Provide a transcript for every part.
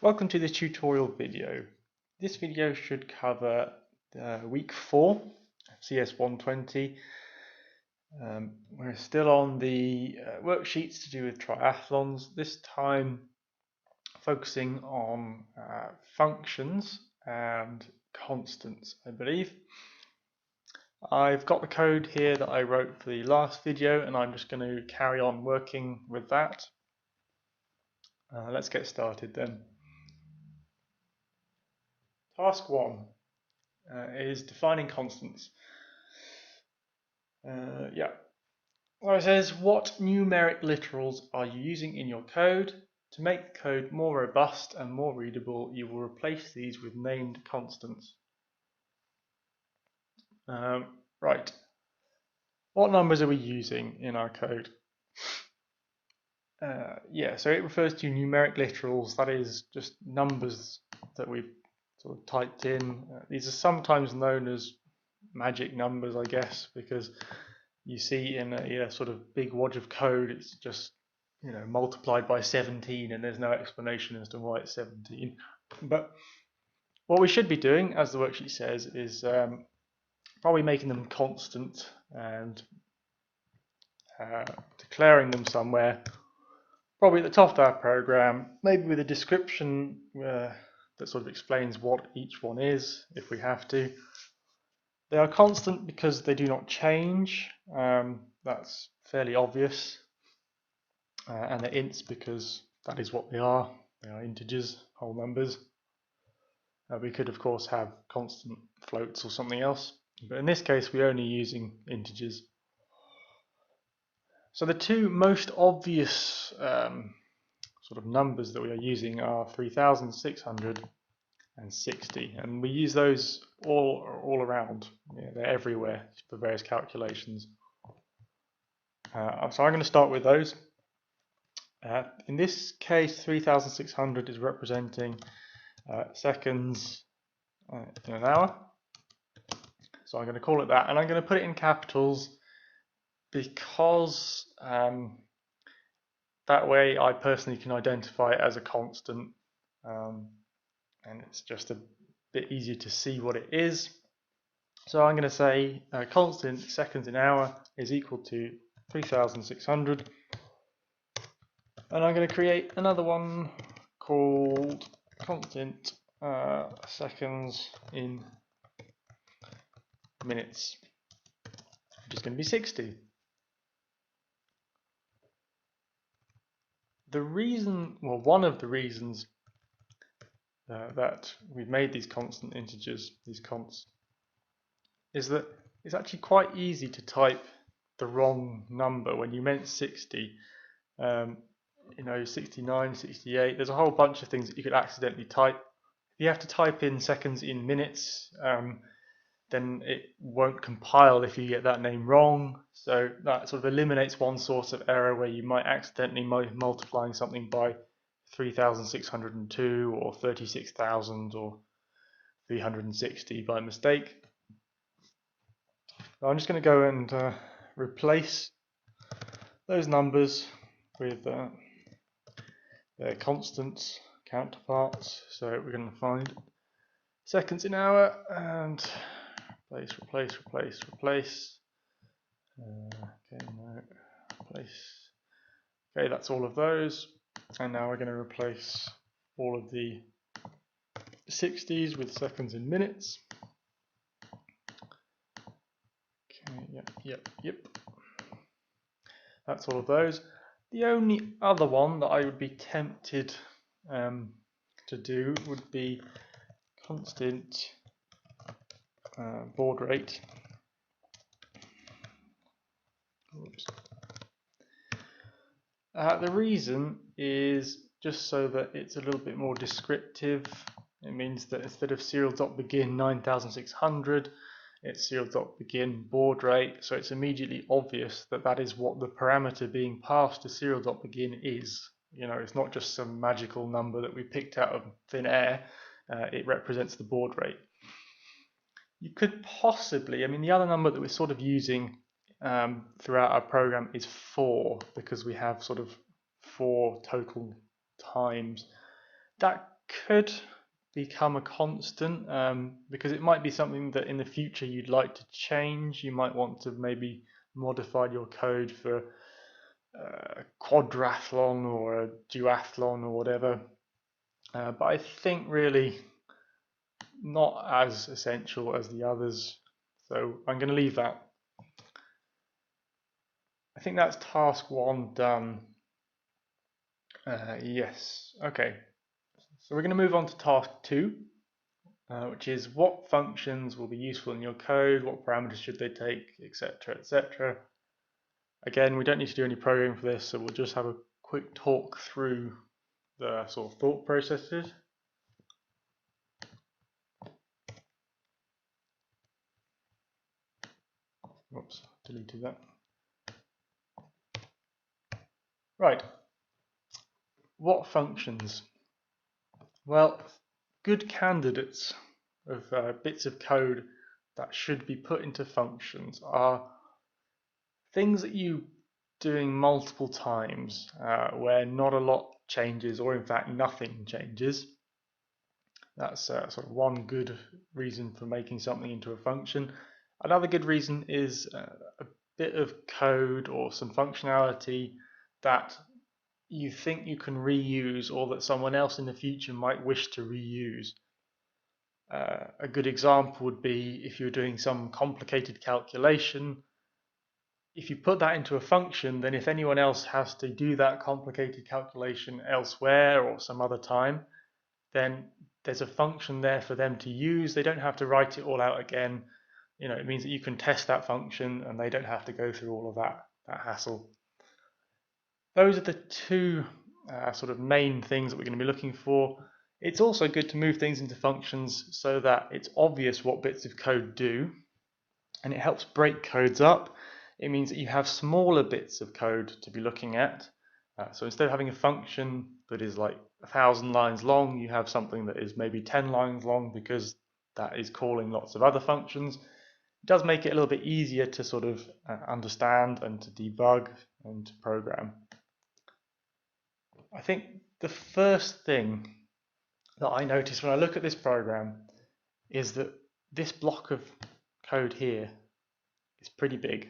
Welcome to this tutorial video. This video should cover week 4 of CS120. We're still on the worksheets to do with triathlons, this time focusing on functions and constants, I believe. I've got the code here that I wrote for the last video and I'm just going to carry on working with that. Let's get started then. Task 1 is defining constants. So it says, what numeric literals are you using in your code? To make the code more robust and more readable, you will replace these with named constants. Right. What numbers are we using in our code? So it refers to numeric literals, that is just numbers that we've sort of typed in. These are sometimes known as magic numbers, I guess, because you see in a sort of big wad of code, it's just multiplied by 17, and there's no explanation as to why it's 17. But what we should be doing, as the worksheet says, is probably making them constant and declaring them somewhere, probably at the top of our program, maybe with a description that sort of explains what each one is, if we have to. They are constant because they do not change. That's fairly obvious. And they're ints because that is what they are. They are integers, whole numbers. We could, of course, have constant floats or something else. But in this case, we're only using integers. So the two most obvious sort of numbers that we are using are 3600 and 60, and we use those all around. They're everywhere for various calculations. So I'm going to start with those. In this case, 3600 is representing seconds in an hour. So I'm going to call it that, and I'm going to put it in capitals because that way I personally can identify it as a constant, and it's just a bit easier to see what it is. So I'm going to say constant seconds in hour is equal to 3600, and I'm going to create another one called constant seconds in minutes, which is going to be 60. The reason, well, one of the reasons that we've made these constant integers, these consts, is that it's actually quite easy to type the wrong number when you meant 60. 69, 68, there's a whole bunch of things that you could accidentally type. If you have to type in seconds in minutes, then it won't compile if you get that name wrong. So that sort of eliminates one source of error where you might accidentally multiplying something by 3602 or 36,000 or 360 by mistake. So I'm just going to go and replace those numbers with their constant counterparts. So we're going to find seconds in hour and replace. Okay, that's all of those. And now we're going to replace all of the 60s with seconds in minutes. Okay, yep. That's all of those. The only other one that I would be tempted to do would be constant baud rate. Oops. The reason is just so that it's a little bit more descriptive. It means that instead of serial.begin 9600, it's serial.begin baud rate, so it's immediately obvious that that is what the parameter being passed to serial.begin is. It's not just some magical number that we picked out of thin air. It represents the baud rate. You could possibly, the other number that we're sort of using throughout our program is 4, because we have sort of 4 total times. That could become a constant because it might be something that in the future you'd like to change. You might want to maybe modify your code for a quadrathlon or a duathlon or whatever. But I think really not as essential as the others, so I'm going to leave that. I think that's task 1 done. Yes, okay. So we're going to move on to task 2, which is what functions will be useful in your code, what parameters should they take, etc., etc. Again, we don't need to do any programming for this, so we'll just have a quick talk through the sort of thought processes. Oops, deleted that. Right. What functions? Well, good candidates of bits of code that should be put into functions are things that you doing multiple times where not a lot changes, or in fact nothing changes. That's sort of one good reason for making something into a function. Another good reason is a bit of code or some functionality that you think you can reuse, or that someone else in the future might wish to reuse. A good example would be if you're doing some complicated calculation. If you put that into a function, then if anyone else has to do that complicated calculation elsewhere or some other time, then there's a function there for them to use. They don't have to write it all out again. You know, it means that you can test that function and they don't have to go through all of that hassle. Those are the two sort of main things that we're going to be looking for. It's also good to move things into functions so that it's obvious what bits of code do, and it helps break codes up. It means that you have smaller bits of code to be looking at. So instead of having a function that is like 1,000 lines long, you have something that is maybe 10 lines long because that is calling lots of other functions. It does make it a little bit easier to sort of understand and to debug and to program. I think the first thing that I notice when I look at this program is that this block of code here is pretty big,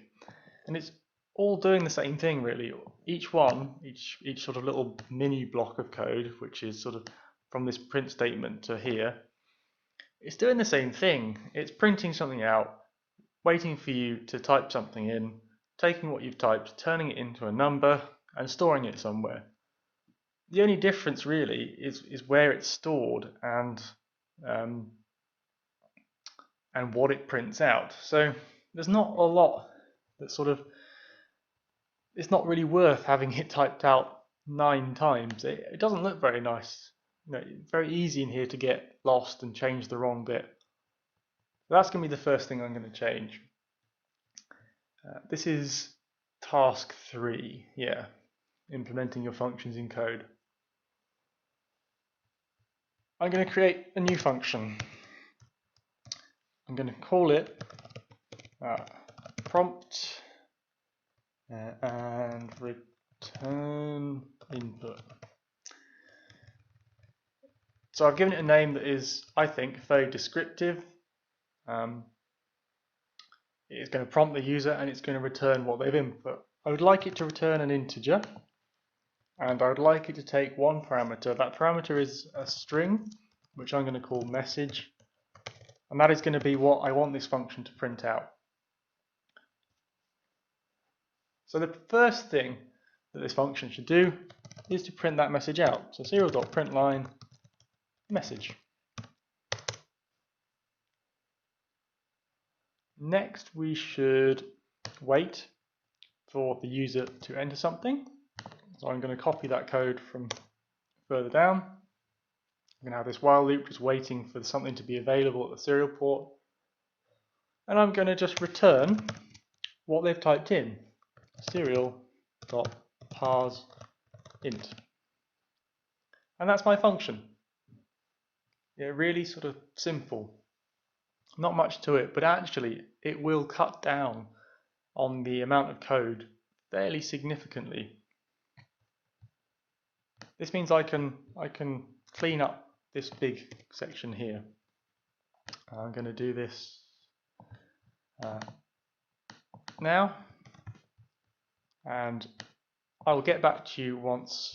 and it's all doing the same thing really. Each sort of little mini block of code, which is sort of from this print statement to here, it's doing the same thing. It's printing something out, waiting for you to type something in, taking what you've typed, turning it into a number, and storing it somewhere. The only difference really is where it's stored and what it prints out. So there's not a lot that sort of, it's not really worth having it typed out 9 times. It doesn't look very nice. You know, it's very easy in here to get lost and change the wrong bit. So that's going to be the first thing I'm going to change. This is task 3, yeah, implementing your functions in code. I'm going to create a new function. I'm going to call it prompt and return input. So I've given it a name that is, I think, very descriptive. It's going to prompt the user and it's going to return what they've input. I would like it to return an integer, and I would like it to take one parameter. That parameter is a string, which I'm going to call message, and that is going to be what I want this function to print out. So the first thing that this function should do is to print that message out. So serial.println message. Next, we should wait for the user to enter something. So I'm going to copy that code from further down. I'm going to have this while loop just waiting for something to be available at the serial port. And I'm going to just return what they've typed in, serial.parseInt. And that's my function. Yeah, really sort of simple. Not much to it, but actually it will cut down on the amount of code fairly significantly. This means I can clean up this big section here. I'm going to do this now, and I will get back to you once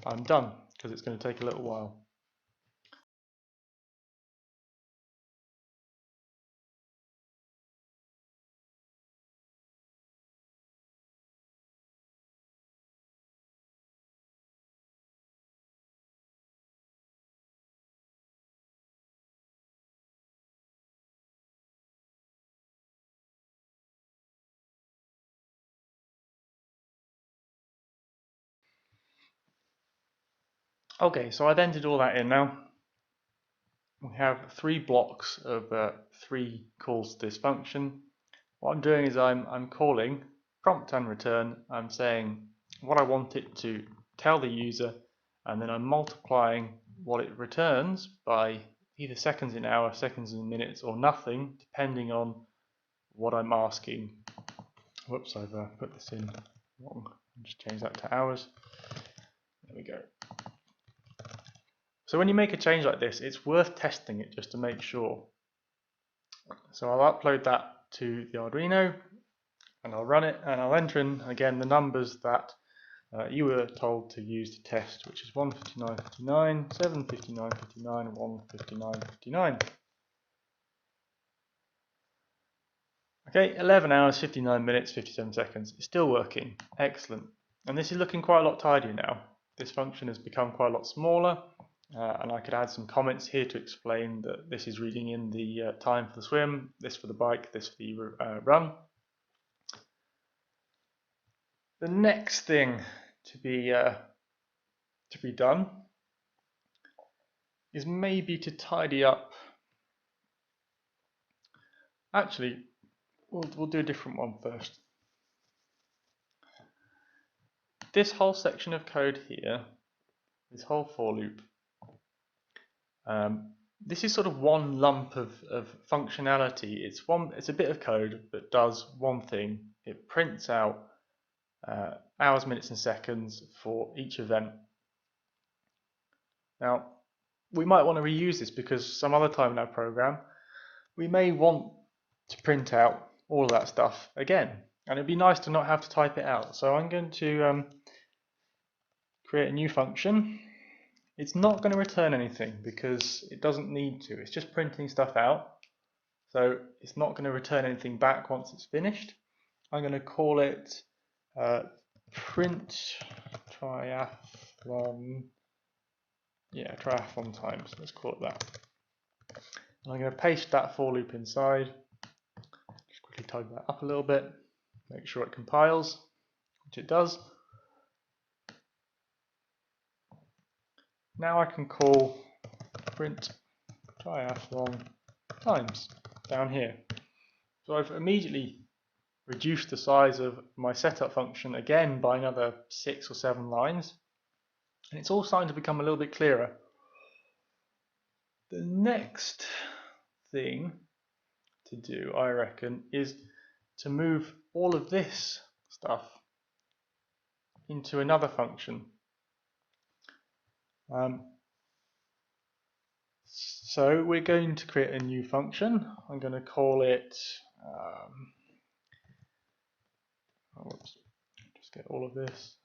I'm done, because it's going to take a little while. Okay, so I then did all that in now. We have 3 blocks of 3 calls to this function. What I'm doing is I'm calling prompt and return. I'm saying what I want it to tell the user, and then I'm multiplying what it returns by either seconds in hours, seconds in minutes, or nothing, depending on what I'm asking. Whoops, I've put this in wrong. I'll just change that to hours. There we go. So when you make a change like this, it's worth testing it just to make sure. So I'll upload that to the Arduino, and I'll run it, and I'll enter in again the numbers that you were told to use to test, which is 159.59, 759.59, and 159.59. Okay, 11 hours, 59 minutes, 57 seconds. It's still working. Excellent. And this is looking quite a lot tidier now. This function has become quite a lot smaller, and I could add some comments here to explain that this is reading in the time for the swim, this for the bike, this for the run. The next thing to be done is maybe to tidy up. Actually, we'll do a different one first. This whole section of code here, this whole for loop, this is sort of one lump of functionality. It's a bit of code that does one thing. It prints out hours, minutes, and seconds for each event. Now, we might want to reuse this because some other time in our program, we may want to print out all of that stuff again, and it'd be nice to not have to type it out. So I'm going to create a new function. It's not going to return anything because it doesn't need to. It's just printing stuff out, so it's not going to return anything back once it's finished. I'm going to call it print triathlon. Yeah, triathlon times. Let's call it that. And I'm going to paste that for loop inside. Just quickly tidy that up a little bit. Make sure it compiles, which it does. Now I can call print triathlon times down here. So I've immediately reduced the size of my setup function again by another 6 or 7 lines, and it's all starting to become a little bit clearer. The next thing to do, I reckon, is to move all of this stuff into another function. So we're going to create a new function. I'm going to call it whoops, just get all of this.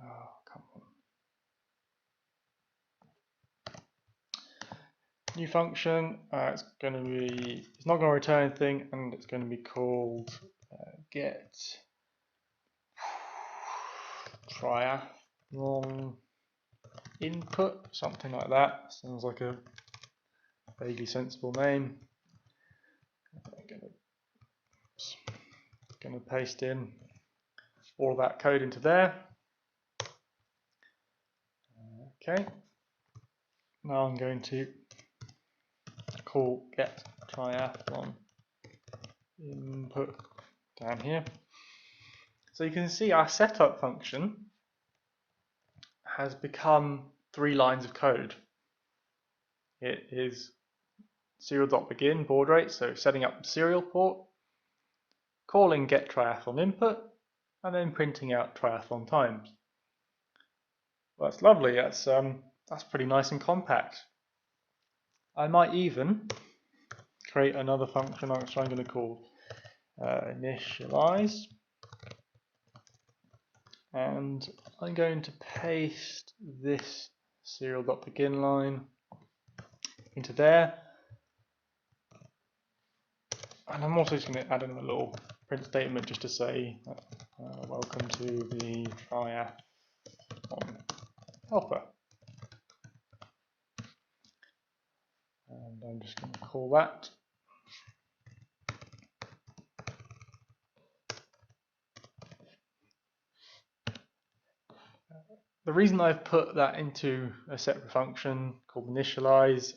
Oh, come on. New function. It's not going to return anything, and it's going to be called get triathlon input, something like that. Sounds like a vaguely sensible name. I'm going to paste in all of that code into there. Okay. Now I'm going to call get triathlon input down here. So you can see our setup function has become 3 lines of code. It is serial.begin baud rate, so setting up the serial port, calling get triathlon input, and then printing out triathlon times. Well, that's lovely. That's pretty nice and compact. I might even create another function which I'm going to call initialize, and I'm going to paste this serial.begin line into there, and I'm also just going to add in a little print statement just to say welcome to the triathlon helper, and I'm just going to call that. The reason I've put that into a separate function called initialize,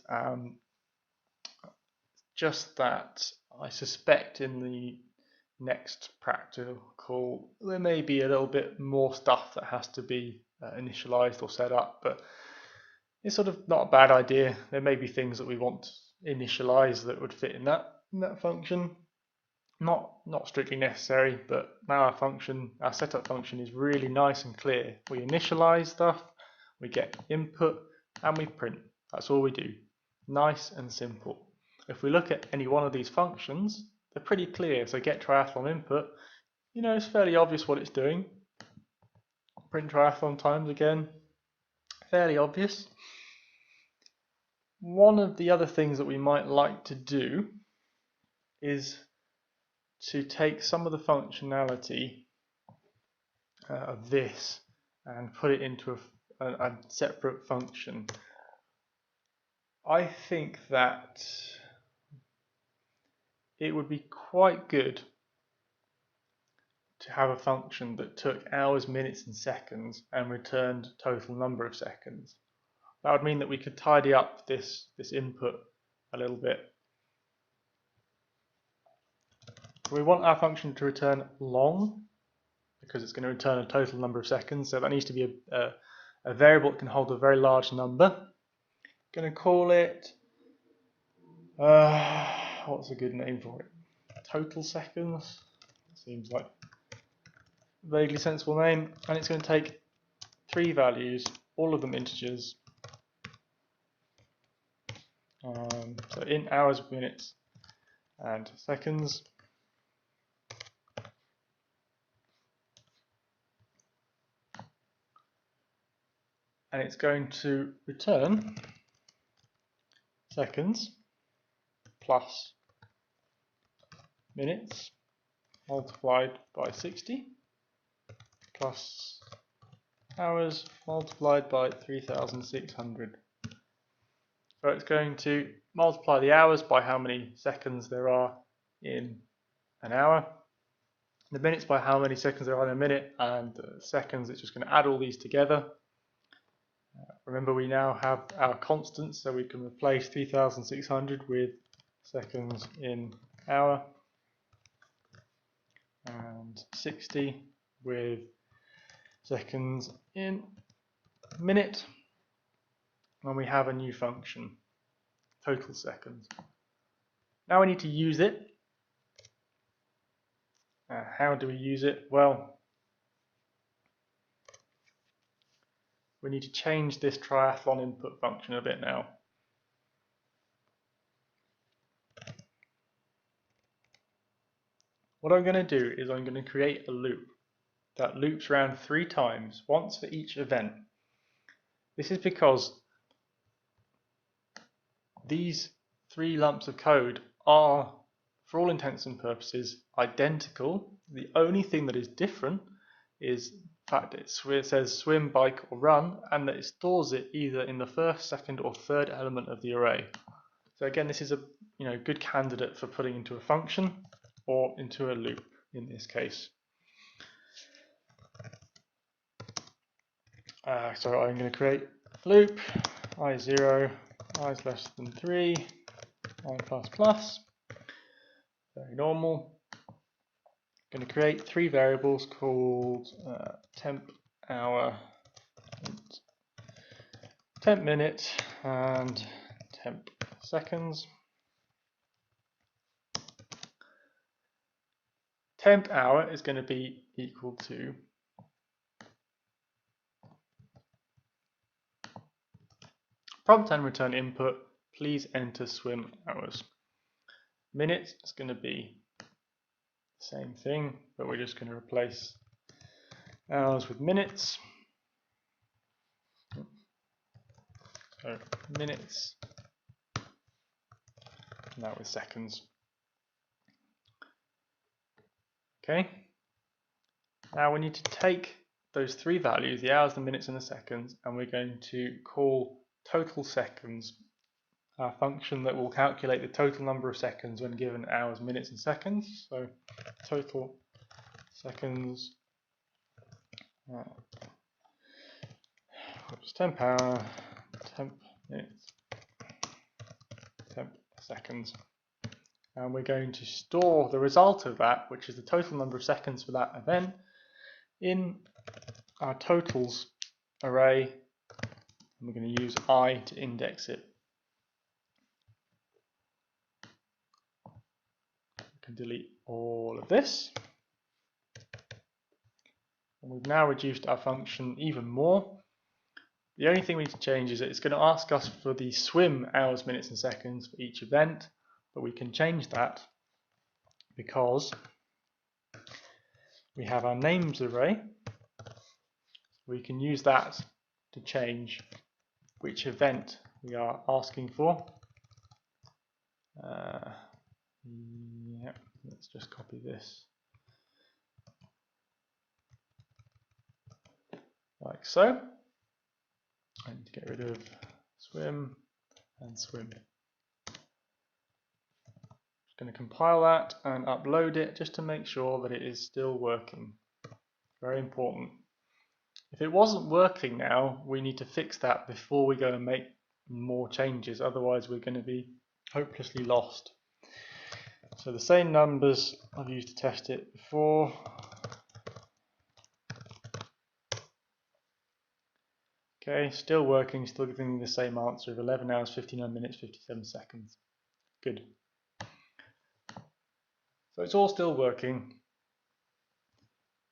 just that I suspect in the next practical there may be a little bit more stuff that has to be initialized or set up, but it's sort of not a bad idea. There may be things that we want initialized that would fit in that function. Not strictly necessary, but now our setup function is really nice and clear. We initialize stuff, we get input, and we print. That's all we do. Nice and simple. If we look at any one of these functions, they're pretty clear. So get triathlon input, it's fairly obvious what it's doing. Print triathlon times again, fairly obvious. One of the other things that we might like to do is to take some of the functionality of this and put it into a separate function. I think that it would be quite good to have a function that took hours, minutes and seconds and returned total number of seconds. That would mean that we could tidy up this input a little bit. We want our function to return long because it's going to return a total number of seconds, so that needs to be a variable that can hold a very large number. Going to call it, what's a good name for it? Total seconds, seems like a vaguely sensible name, and it's going to take 3 values, all of them integers, so in hours, minutes and seconds. And it's going to return seconds plus minutes multiplied by 60 plus hours multiplied by 3,600. So it's going to multiply the hours by how many seconds there are in an hour, the minutes by how many seconds there are in a minute, and the seconds it's just going to add all these together. Remember, we now have our constants, so we can replace 3,600 with seconds in hour and 60 with seconds in minute, and we have a new function, total seconds. Now we need to use it. How do we use it? Well, we need to change this triathlon input function a bit now. What I'm going to do is I'm going to create a loop that loops around 3 times, once for each event. This is because these 3 lumps of code are, for all intents and purposes, identical. The only thing that is different is the fact it says swim, bike or run, and that it stores it either in the first, second or third element of the array. So again, this is a good candidate for putting into a function or into a loop in this case. So I'm going to create a loop, I0, I is less than 3, I plus plus, very normal. Going to create 3 variables called temp hour, temp minute and temp seconds. Temp hour is going to be equal to prompt and return input, please enter swim hours. Minutes is going to be the same thing, but we're just going to replace hours with minutes. So minutes, now with seconds. Okay, now we need to take those three values, the hours, the minutes and the seconds, and we're going to call total seconds, a function that will calculate the total number of seconds when given hours, minutes and seconds. So total seconds, temp hour, temp minutes, temp seconds. And we're going to store the result of that, which is the total number of seconds for that event, in our totals array, and we're going to use I to index it. We can delete all of this. And we've now reduced our function even more. The only thing we need to change is that it's going to ask us for the swim hours, minutes and seconds for each event, but we can change that because we have our names array. We can use that to change which event we are asking for. Yeah, let's just copy this like so. I need to get rid of swim and swim. Just going to compile that and upload it just to make sure that it is still working. Very important. If it wasn't working now, we need to fix that before we go and make more changes, otherwise we're going to be hopelessly lost. So the same numbers I've used to test it before. Okay, still working, still giving me the same answer of 11 hours, 59 minutes, 57 seconds. Good. So it's all still working.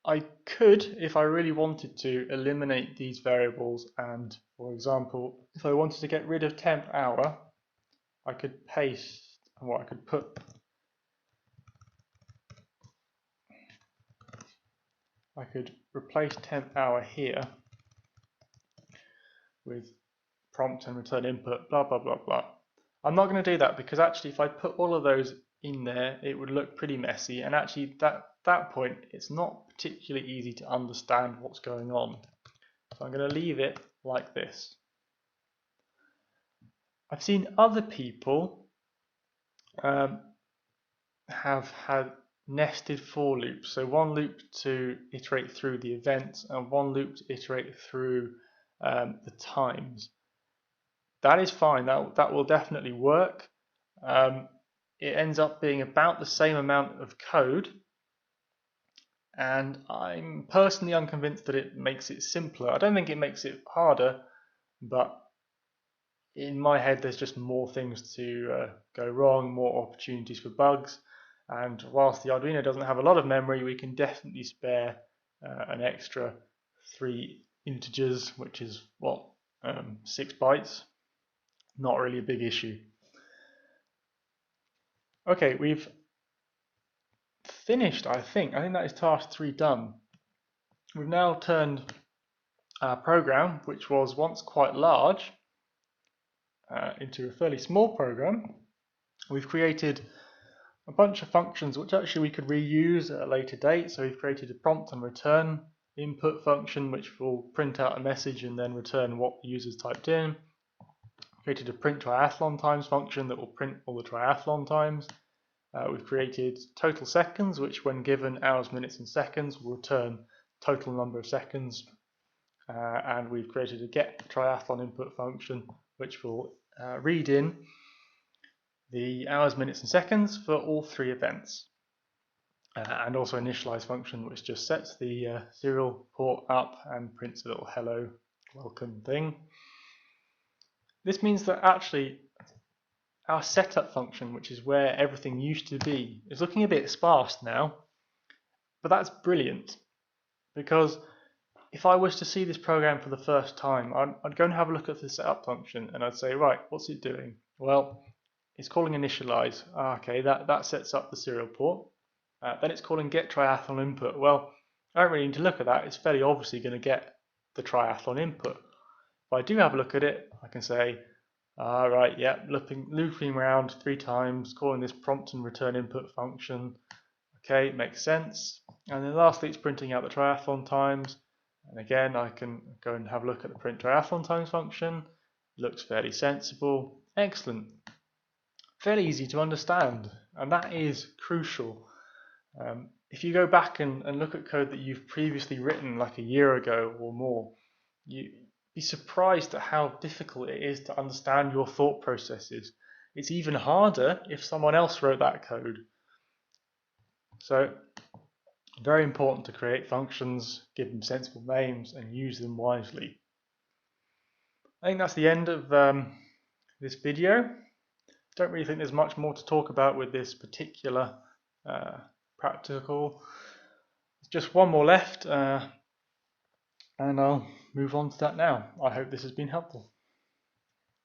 I could, if I really wanted to, eliminate these variables, and for example, if I wanted to get rid of temp hour, I could paste, or I could put, I could replace temp hour here with prompt and return input, blah, blah, blah, blah. I'm not going to do that because actually if I put all of those in there, it would look pretty messy, and actually at that point it's not particularly easy to understand what's going on. So I'm going to leave it like this. I've seen other people have had nested for loops, so one loop to iterate through the events and one loop to iterate through the times. That is fine, that will definitely work. It ends up being about the same amount of code, and I'm personally unconvinced that it makes it simpler. I don't think it makes it harder, but in my head there's just more things to go wrong, more opportunities for bugs, and whilst the Arduino doesn't have a lot of memory, we can definitely spare an extra 3 integers, which is what, 6 bytes. Not really a big issue. Okay, we've finished, I think that is task 3 done. We've now turned our program, which was once quite large, into a fairly small program. We've created a bunch of functions which actually we could reuse at a later date. So we've created a prompt and return input function which will print out a message and then return what the user's typed in. Created a print triathlon times function that will print all the triathlon times. We've created total seconds, which when given hours, minutes and seconds will return total number of seconds. And we've created a get triathlon input function which will read in the hours, minutes and seconds for all 3 events. And also initialize function which just sets the serial port up and prints a little hello welcome thing. This means that actually our setup function, which is where everything used to be, is looking a bit sparse now, but that's brilliant because if I was to see this program for the first time, I'd go and have a look at the setup function and I'd say, right, what's it doing? Well, it's calling initialize. Okay, that sets up the serial port. Then it's calling get triathlon input. Well, I don't really need to look at that. It's fairly obviously going to get the triathlon input. If I do have a look at it, I can say, right, yeah, looping around 3 times, calling this prompt and return input function. Okay, makes sense. And then lastly, it's printing out the triathlon times. And again, I can go and have a look at the print triathlon times function. Looks fairly sensible. Excellent. Fairly easy to understand, and that is crucial. If you go back and look at code that you've previously written like a year ago or more, you'd be surprised at how difficult it is to understand your thought processes. It's even harder if someone else wrote that code. So, very important to create functions, give them sensible names, and use them wisely. I think that's the end of this video. Don't really think there's much more to talk about with this particular practical. There's just one more left, and I'll move on to that now. I hope this has been helpful.